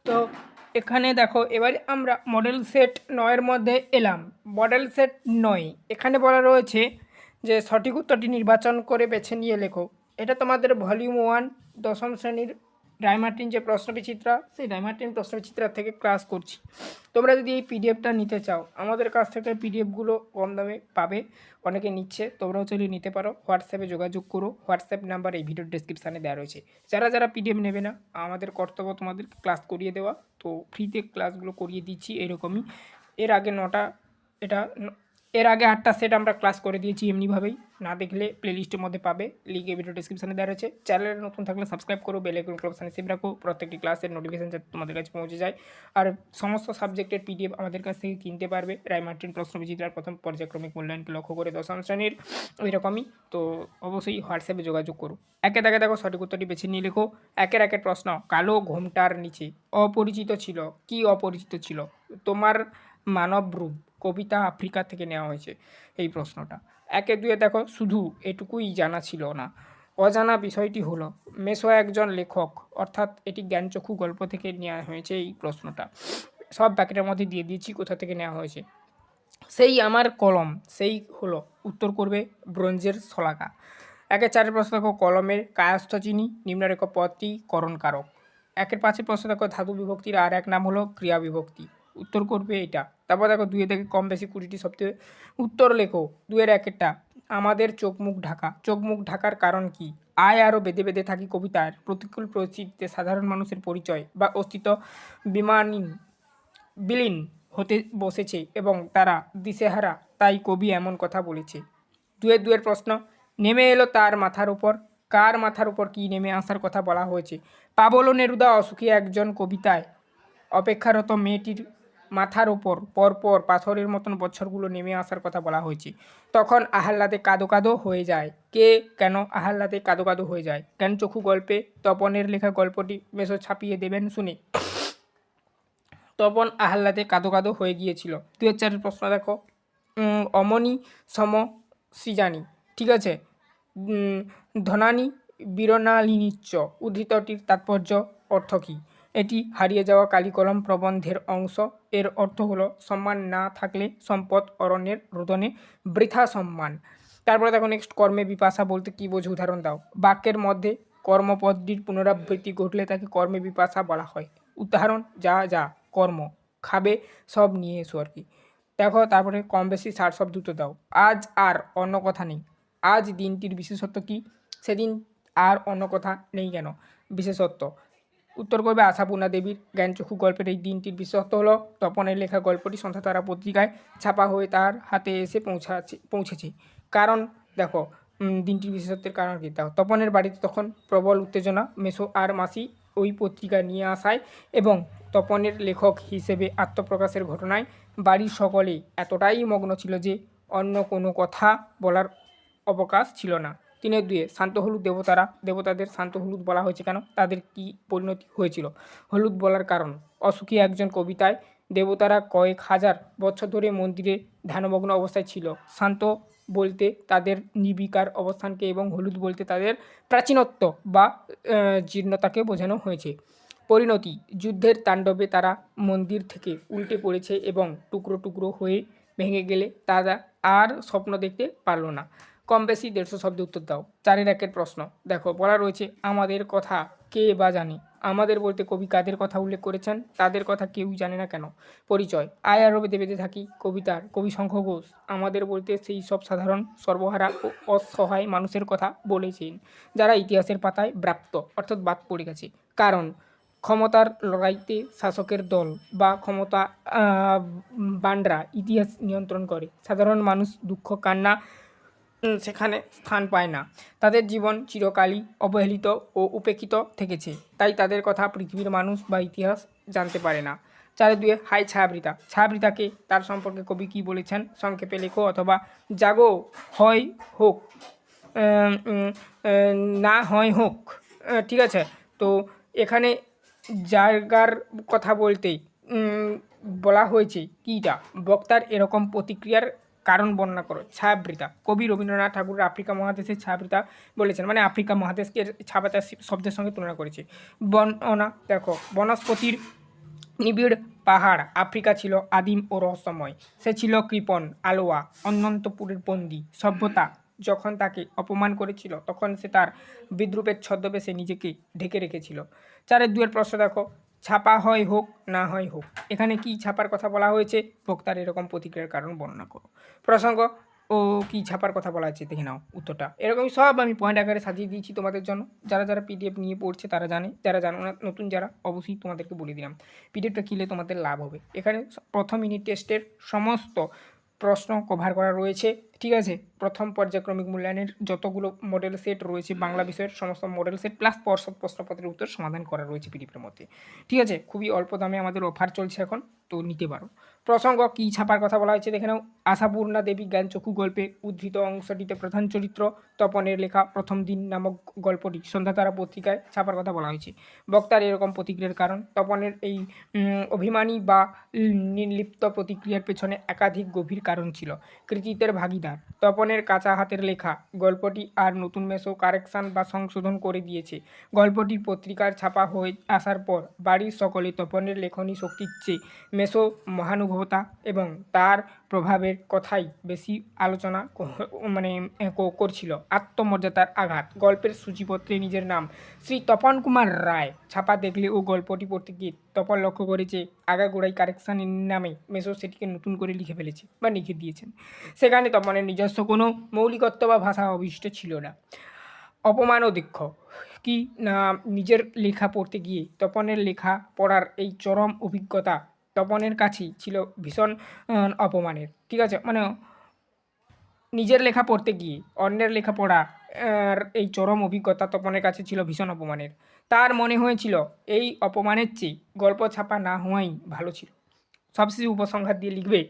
তো এখানে দেখো এবারে আমরা মডেল সেট 9-এর মধ্যে এলাম। মডেল সেট 9 এখানে বলা রয়েছে যে সঠিক উত্তরটি নির্বাচন করে বেছে নিয়ে লেখো। এটা তোমাদের ভলিউম 1 দশম শ্রেণীর রায়মার্টিন যে প্রশ্নবিচিত্রা, সেই রায়মার্টিন প্রশ্নবিচিত্রা থেকে ক্লাস করছি। তোমরা যদি এই পিডিএফটা নিতে চাও আমাদের কাছ থেকে পিডিএফগুলো কম দামে পাবে, অনেকে নিচ্ছে, তোমরাও চলে নিতে পারো। হোয়াটসঅ্যাপে যোগাযোগ করো, হোয়াটসঅ্যাপ নাম্বার এই ভিডিওর ডেসক্রিপশানে দেওয়া রয়েছে। যারা যারা পিডিএফ নেবে না, আমাদের কর্তব্য তোমাদের ক্লাস করিয়ে দেওয়া, তো ফ্রিতে ক্লাসগুলো করিয়ে দিচ্ছি এরকমই। এর আগে 9টা এটা এর আগে 8টা সেট আমরা ক্লাস করে দিয়েছি এমনিভাবেই, না দেখলে প্লেলিস্টের মধ্যে পাবে, লিঙ্ক এই ভিডিও ডেসক্রিপশানে দেওয়া রয়েছে। চ্যানেলে নতুন থাকলে সাবস্ক্রাইব করো, বেল আইকন অপশানে সেভ রাখো, প্রত্যেকটি ক্লাসের নোটিফিকেশান যাতে তোমাদের কাছে পৌঁছে যায়। আর সমস্ত সাবজেক্টের পিডিএফ আমাদের কাছ থেকে কিনতে পারবে রায়মার্টিন প্রশ্নবিচিত্রার প্রথম পর্যায়ক্রমিক মূল্যায়নকে লক্ষ্য করে দশম শ্রেণীর এরকমই। তো অবশ্যই হোয়াটসঅ্যাপে যোগাযোগ করো। একে দেখে দেখো সঠিক উত্তরটি বেছে নিয়ে লেখো। একের একের প্রশ্ন। কালো ঘোমটার নিচে অপরিচিত ছিল। কি অপরিচিত ছিল? তোমার মানব রূপ। কবিতা আফ্রিকা থেকে নেওয়া হয়েছে এই প্রশ্নটা। 1-2 দেখো শুধু এটুকুই জানা ছিল না। অজানা বিষয়টি হলো মেসো একজন লেখক, অর্থাৎ এটি জ্ঞানচক্ষু গল্প থেকে নেওয়া হয়েছে এই প্রশ্নটা। সব ব্যাকেটের মধ্যে দিয়ে দিয়েছি কোথা থেকে নেওয়া হয়েছে। সেই আমার কলম, সেই হলো উত্তর করবে ব্রোঞ্জের শলাকা। 1-4 প্রশ্ন দেখো কলমের কায়স্থ চিহ্ন নিম্নরেখ পদটি করণকারক। 1-5 প্রশ্ন দেখো ধাতু বিভক্তির আর এক নাম হলো ক্রিয়া বিভক্তি, উত্তর করবে এটা। তারপর দেখো 2 থেকে কম বেশি 20টি শব্দের উত্তর লেখো। 2-1 আমাদের চোখ মুখ ঢাকা। চোখ মুখ ঢাকার কারণ কি? আয় আরও বেঁধে বেঁধে থাকি কবিতার প্রতিকূল পরিস্থিতিতে সাধারণ মানুষের পরিচয় বা অস্তিত্ব বিলীন হতে বসেছে এবং তারা দিশেহারা, তাই কবি এমন কথা বলেছে। 2-2 প্রশ্ন নেমে এলো তার মাথার উপর। কার মাথার উপর কি নেমে আসার কথা বলা হয়েছে? পাবলো নেরুদা অসুখী একজন কবিতায় অপেক্ষারত মেয়েটির মাথার ওপর পরপর পাথরের মতন বছরগুলো নেমে আসার কথা বলা হয়েছে। তখন আহ্লাদে কাঁদো কাঁদো হয়ে যায়। কে কেন আহ্লাদে কাঁদো কাঁদো হয়ে যায়? জ্ঞানচক্ষু গল্পে তপনের লেখা গল্পটি মেসো ছাপিয়ে দেবেন শুনে। তপন আহ্লাদে কাঁদো কাঁদো হয়ে গিয়েছিল। 2-4 প্রশ্ন দেখো অমনি সম সৃজানি, ঠিক আছে। ধনানি বীরনালিনীচ্চ উদ্ধৃতটির তাৎপর্য অর্থ কী? এটি হারিয়ে যাওয়া কালিকলম প্রবন্ধের অংশ। এর অর্থ হলো সম্মান না থাকলে সম্পদ অরণ্যের রোদনে বৃথা সম্মান। তারপরে দেখো নেক্সট কর্মে বিপাশা বলতে কী বোঝো? উদাহরণ দাও। বাক্যের মধ্যে কর্মপদটির পুনরাবৃত্তি ঘটলে তাকে কর্মে বিপাশা বলা হয়। উদাহরণ যা যা কর্ম, খাবে, সব নিয়ে এসো আর কি। দেখো তারপরে কম বেশি 60 শব্দ উত্তর দাও। আজ আর অন্য কথা নেই। আজ দিনটির বিশেষত্ব কী? সেদিন আর অন্য কথা নেই কেন? বিশেষত্ব উত্তর করবে আশাপূর্ণা দেবীর জ্ঞানচক্ষু গল্পের এই দিনটির বিশেষত্ব হলো তপনের লেখা গল্পটি সন্ধ্যাতারা পত্রিকায় ছাপা হয়ে তার হাতে এসে পৌঁছেছে। কারণ দেখো দিনটির বিশেষত্বের কারণ কী? দেখো তপনের বাড়িতে তখন প্রবল উত্তেজনা। মেসো আর মাসি ওই পত্রিকা নিয়ে আসায় এবং তপনের লেখক হিসেবে আত্মপ্রকাশের ঘটনায় বাড়ির সকলে এতটাই মগ্ন ছিল যে অন্য কোনো কথা বলার অবকাশ ছিল না। 3-2 শান্ত হলুদ দেবতাদের শান্ত হলুদ বলা হয়েছে কেন? তাদের কি পরিণতি হয়েছিল? হলুদ বলার কারণ অসুখী একজন কবিতায় দেবতারা কয়েক হাজার বছর ধরে মন্দিরে ধ্যানমগ্ন অবস্থায় ছিল। শান্ত বলতে তাদের নির্বিকার অবস্থানকে এবং হলুদ বলতে তাদের প্রাচীনত্ব বা জীর্ণতাকে বোঝানো হয়েছে। পরিণতি যুদ্ধের তাণ্ডবে তারা মন্দির থেকে উল্টে পড়েছে এবং টুকরো টুকরো হয়ে ভেঙে গেলে তারা আর স্বপ্ন দেখতে পারল না। কম বেশি 150 শব্দে উত্তর দাও। 4-1 প্রশ্ন দেখো বলা রয়েছে আমাদের কথা কে বা জানে? আমাদের বলতে কবি কাদের কথা উল্লেখ করেছেন? তাদের কথা কেউই জানে না কেন? পরিচয় আয় আরো বেঁধে বেঁধে থাকি কবিতার কবি শঙ্খ ঘোষ আমাদের বলতে সেই সব সাধারণ সর্বহারা ও অসহায় মানুষের কথা বলেছেন যারা ইতিহাসের পাতায় ব্যাপ্ত অর্থাৎ বাদ পড়ে গেছে। কারণ ক্ষমতার লড়াইতে শাসকের দল বা ক্ষমতা বান্ডরা ইতিহাস নিয়ন্ত্রণ করে। সাধারণ মানুষ দুঃখ কান্না সেখানে স্থান পায় না। তাদের জীবন চিরকালই অবহেলিত ও উপেক্ষিত থেকেছে, তাই তাদের কথা পৃথিবীর মানুষ বা ইতিহাস জানতে পারে না। 4-2 হাই ছায়াবৃতা। ছায়াবৃতাকে তার সম্পর্কে কবি কী বলেছেন? সংক্ষেপে লেখো অথবা জাগো হয় হোক না হয় হোক, ঠিক আছে। তো এখানে জায়গার কথা বলতে বলা হয়েছে কীটা? বক্তার এরকম প্রতিক্রিয়ার কারণ বর্ণনা করো। ছায়াবৃতা কবি রবীন্দ্রনাথ ঠাকুর আফ্রিকা মহাদেশের ছায়াবৃতা বলেছেন, মানে আফ্রিকা মহাদেশকে ছায়াবৃতা শব্দের সঙ্গে তুলনা করেছে। বর্ণনা দেখো বনস্পতির নিবিড় পাহাড় আফ্রিকা ছিল আদিম ও রহস্যময়। সে ছিল কৃপণ, আলোয়া, অনন্তপুরের বন্দী। সভ্যতা যখন তাকে অপমান করেছিল তখন সে তার বিদ্রূপের ছদ্মবেশে নিজেকে ঢেকে রেখেছিল। 4-2 প্রশ্ন দেখো, ছাপা হয় হোক না হয় হোক। এখানে কি ছাপার কথা বলা হয়েছে? বক্তার এরকম প্রতিক্রিয়ার কারণ বর্ণনা করো। প্রসঙ্গ ও কি ছাপার কথা বলা আছে দেখে নাও উত্তরটা। এরকমই সব আমি পয়েন্ট আকারে সাজিয়ে দিয়েছি তোমাদের জন্য। যারা যারা পিডিএফ নিয়ে পড়ছে তারা জানে, যারা জানো না নতুন যারা অবশ্যই তোমাদেরকে বলে দিলাম পিডিএফটা কিনলে তোমাদের লাভ হবে। এখানে প্রথম ইউনিট টেস্টের সমস্ত প্রশ্ন কভার করা রয়েছে, ঠিক আছে। প্রথম পর্যায়ক্রমিক মূল্যায়নের যতগুলো মডেল সেট রয়েছে বাংলা বিষয়ের সমস্ত মডেল সেট প্লাস পর্ষদ প্রশ্নপত্রের উত্তর সমাধান করা রয়েছে পিডিএফের মধ্যে, ঠিক আছে। খুবই অল্প দামে আমাদের অফার চলছে এখন, তো নিতে পারো। প্রসঙ্গ কি ছাপার কথা বলা হয়েছে দেখে নাও। আশাপূর্ণা দেবী জ্ঞানচক্ষু গল্পে উদ্ধৃত অংশটিতে প্রধান চরিত্র তপনের লেখা প্রথম দিন নামক গল্পটি সন্ধ্যাতারা পত্রিকায় ছাপার কথা বলা হয়েছে। বক্তার এরকম প্রতিক্রিয়ার কারণ, তপনের এই অভিমানী বা নির্লিপ্ত প্রতিক্রিয়ার পেছনে একাধিক গভীর কারণ ছিল। কৃতিত্বের ভাগিদার তপনের কাঁচা হাতের লেখা গল্পটি আর নতুন মেসো কারেকশান বা সংশোধন করে দিয়েছে। গল্পটি পত্রিকার ছাপা হয়ে আসার পর বাড়ির সকলে তপনের লেখনী শক্তির চেয়ে মেসো মহানুভবতা এবং তার প্রভাবের কথাই বেশি আলোচনা করছিল। আত্মমর্যাদার আঘাত, গল্পের সূচিপত্রে নিজের নাম শ্রী তপন কুমার রায় ছাপা দেখলে ও গল্পটি পড়তে গিয়ে তপন লক্ষ্য করেছে আগাগোড়াই কারেকশানের নামে মেসো সেটিকে নতুন করে লিখে ফেলেছে বা লিখে দিয়েছেন। সেখানে তপনের নিজস্ব কোনো মৌলিকত্ব বা ভাষা অবশিষ্ট ছিল না। অপমান ও দুঃখ কি না, নিজের লেখা পড়তে গিয়ে তপনের লেখা পড়ার এই চরম অভিজ্ঞতা তপনের কাছেই ছিল ভীষণ অপমানের, ঠিক আছে। মানে নিজের লেখা পড়তে গিয়ে অন্যের লেখা পড়া এই চরম অভিজ্ঞতা তপনের কাছে ছিল ভীষণ অপমানের। তার মনে হয়েছিল এই অপমানের চেয়ে গল্প ছাপা না হওয়াই ভালো ছিল। সবশেষে উপসংহার দিয়ে লিখবে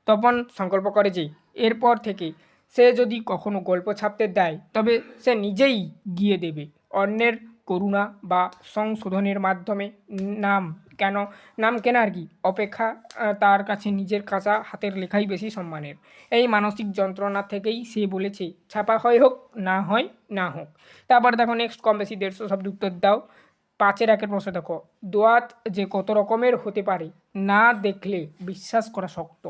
তপন সংকল্প করে যে এরপর থেকে সে যদি কখনো গল্প ছাপতে দেয় তবে সে নিজেই গিয়ে দেবে। অন্যের করুণা বা সংশোধনের মাধ্যমে নাম কেনা আর কি অপেক্ষা তার কাছে নিজের কাঁচা হাতের লেখাই বেশি সম্মানের। এই মানসিক যন্ত্রণা থেকেই সে বলেছে ছাপা হয় হোক না হয় না হোক। তারপর দেখো নেক্সট কম বেশি 150 শব্দ উত্তর দাও। 5-1 প্রশ্ন দেখো, দোয়াত যে কত রকমের হতে পারে না দেখলে বিশ্বাস করা শক্ত।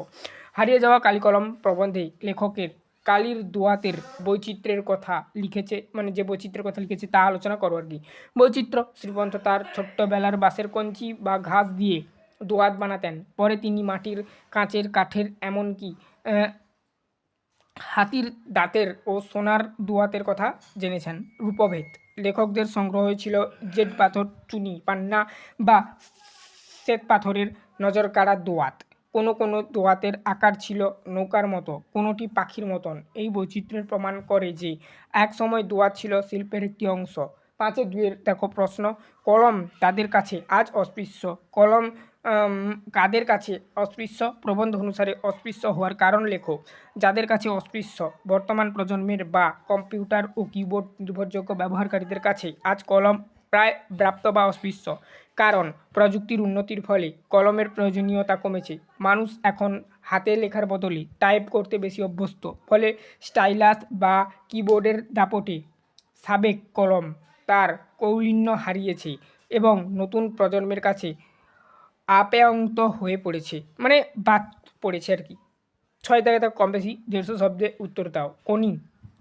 হারিয়ে যাওয়া কালিকলম প্রবন্ধে লেখকের কালির দোয়াতের বৈচিত্র্যের কথা লিখেছে, মানে যে বৈচিত্র্যের কথা লিখেছে তা আলোচনা করো আর কি। বৈচিত্র্য, শ্রীপন্ত তার ছোট্টবেলার বাঁশের কঞ্চি বা ঘাস দিয়ে দোয়াত বানাতেন। পরে তিনি মাটির, কাঁচের, কাঠের, এমনকি হাতির দাঁতের ও সোনার দোয়াতের কথা জেনেছেন। রূপভেদ, লেখকদের সংগ্রহ ছিল জেড পাথর, চুনি, পান্না বা শ্বেত পাথরের নজরকাড়া দোয়াত। কোনো কোনো দোয়াতের আকার ছিল নৌকার মতো, কোনোটি পাখির মতন। এই বৈচিত্র্যের প্রমাণ করে যে এক সময় দোয়াত ছিল শিল্পের একটি অংশ। 5-2 দেখো প্রশ্ন, কলম তাদের কাছে আজ অস্পৃশ্য। কলম কাদের কাছে অস্পৃশ্য? প্রবন্ধ অনুসারে অস্পৃশ্য হওয়ার কারণ লেখো। যাদের কাছে অস্পৃশ্য, বর্তমান প্রজন্মের বা কম্পিউটার ও কিবোর্ড নির্ভরযোগ্য ব্যবহারকারীদের কাছে আজ কলম প্রায় ব্যাপ্ত বা অস্পৃশ্য। কারণ প্রযুক্তির উন্নতির ফলে কলমের প্রয়োজনীয়তা কমেছে। মানুষ এখন হাতে লেখার বদলে টাইপ করতে বেশি অভ্যস্ত। ফলে স্টাইলাস বা কিবোর্ডের দাপটে সাবেক কলম তার কৌলিন্য হারিয়েছে এবং নতুন প্রজন্মের কাছে আপ্যায়ন্ত হয়ে পড়েছে, মানে বাদ পড়েছে আর কি। 6 কম বেশি 150 শব্দে উত্তর দাও। কোনি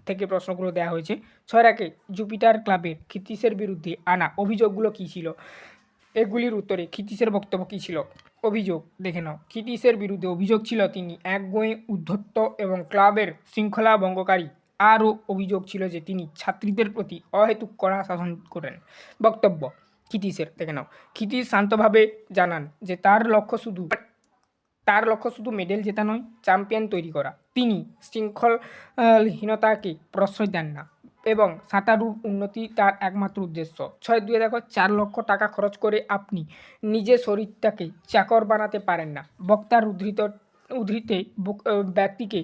থেকে প্রশ্নগুলো দেওয়া হয়েছে। 6 জুপিটার ক্লাবের ক্ষিতীশের বিরুদ্ধে আনা অভিযোগগুলো কী ছিল? এগুলির উত্তরে ক্ষিতীশের বক্তব্য কী ছিল? অভিযোগ দেখে নাও। ক্ষিতীশের বিরুদ্ধে অভিযোগ ছিল তিনি একগুঁয়ে, উদ্ধত্ত এবং ক্লাবের শৃঙ্খলা ভঙ্গকারী। আরও অভিযোগ ছিল যে তিনি ছাত্রীদের প্রতি অহেতুক কড়া শাসন করেন। বক্তব্য ক্ষিতীশের দেখে নাও। ক্ষিতীশ শান্তভাবে জানান যে তার লক্ষ্য শুধু মেডেল জেতা নয়, চ্যাম্পিয়ন তৈরি করা। তিনি শৃঙ্খলহীনতাকে প্রশ্রয় দেন না এবং সাঁতারুর উন্নতি তার একমাত্র উদ্দেশ্য। 6-2 দেখো, 4 লক্ষ টাকা খরচ করে আপনি নিজের শরীরটাকে চাকর বানাতে পারেন না। বক্তার উদ্ধৃতে ব্যক্তিকে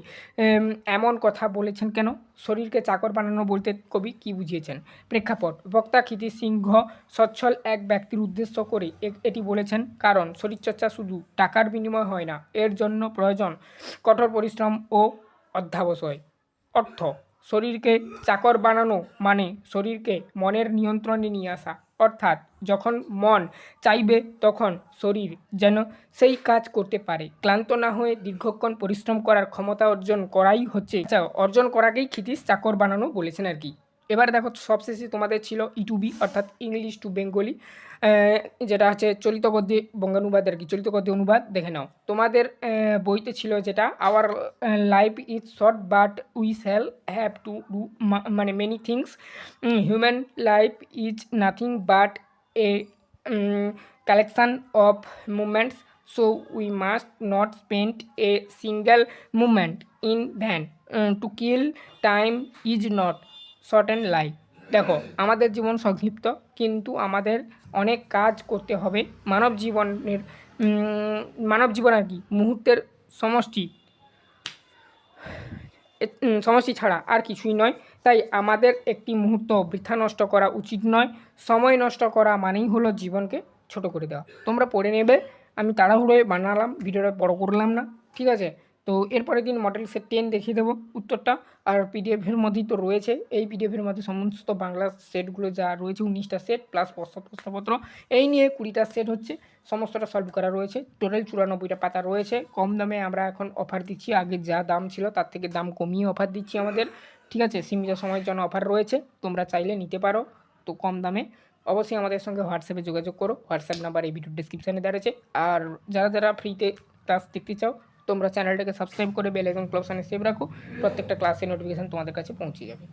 এমন কথা বলেছেন কেন? শরীরকে চাকর বানানো বলতে কবি কী বুঝিয়েছেন? প্রেক্ষাপট, বক্তা ক্ষিতীশ সিংহ সচ্ছল এক ব্যক্তির উদ্দেশ্য করে এটি বলেছেন কারণ শরীরচর্চা শুধু টাকার বিনিময় হয় না, এর জন্য প্রয়োজন কঠোর পরিশ্রম ও অধ্যাবসায়। অর্থ, শরীরকে চাকর বানানো মানে শরীরকে মনের নিয়ন্ত্রণে নিয়ে আসা। অর্থাৎ যখন মন চাইবে তখন শরীর যেন সেই কাজ করতে পারে। ক্লান্ত না হয়ে দীর্ঘক্ষণ পরিশ্রম করার ক্ষমতা অর্জন করাই হচ্ছে, আচ্ছা অর্জন করাকেই ক্ষিতিশ চাকর বানানো বলেছেন আর কি। এবার দেখো সবশেষে তোমাদের ছিল ইটুবি অর্থাৎ ইংলিশ টু বেঙ্গলি, যেটা হচ্ছে চলিত গদ্যে বঙ্গানুবাদ আর কি, চলিত গদ্যে অনুবাদ দেখে নাও। তোমাদের বইতে ছিল যেটা our life is short but we shall have to do মানে many things, human life is nothing but a collection of moments, so we must not spend a single moment in vain, to kill time is not short and life. দেখো আমাদের জীবন সংক্ষিপ্ত, কিন্তু আমাদের অনেক কাজ করতে হবে। মানব জীবনের মানব জীবন আর কি মুহূর্তের সমষ্টি, সমষ্টি ছাড়া আর কিছুই নয়। তাই আমাদের একটি মুহূর্ত বৃথা নষ্ট করা উচিত নয়। সময় নষ্ট করা মানেই হলো জীবনকে ছোট করে দেওয়া। তোমরা পড়ে নেবে, আমি তাড়াহুড়োয় বানালাম, ভিডিওটা বড় করলাম না, ঠিক আছে। তো এরপরের দিন মডেল সেট 10 দেখিয়ে দেবো উত্তরটা। আর পিডিএফের মধ্যেই তো রয়েছে, এই পিডিএফের মধ্যে সমস্ত বাংলা সেটগুলো যা রয়েছে 19টা সেট প্লাস প্রশ্নপত্র, এই নিয়ে 20টা সেট হচ্ছে, সমস্তটা সলভ করা রয়েছে। টোটাল 94টা পাতা রয়েছে। কম দামে আমরা এখন অফার দিচ্ছি, আগে যা দাম ছিল তার থেকে দাম কমিয়ে অফার দিচ্ছি আমাদের, ঠিক আছে। সীমিত সময়ের জন্য অফার রয়েছে, তোমরা চাইলে নিতে পারো তো কম দামে। অবশ্যই আমাদের সঙ্গে হোয়াটসঅ্যাপে যোগাযোগ করো, হোয়াটসঅ্যাপ নাম্বার এই ভিডিওর ডিসক্রিপশানে দেওয়া আছে। আর যারা যারা ফ্রিতে ক্লাস দেখতে চাও তোমরা চ্যানেলটাকে সাবস্ক্রাইব করে বেল আইকন ক্লোজ সেভ রাখো, প্রত্যেকটা ক্লাসের নোটিফিকেশান তোমাদের কাছে পৌঁছে যাবে।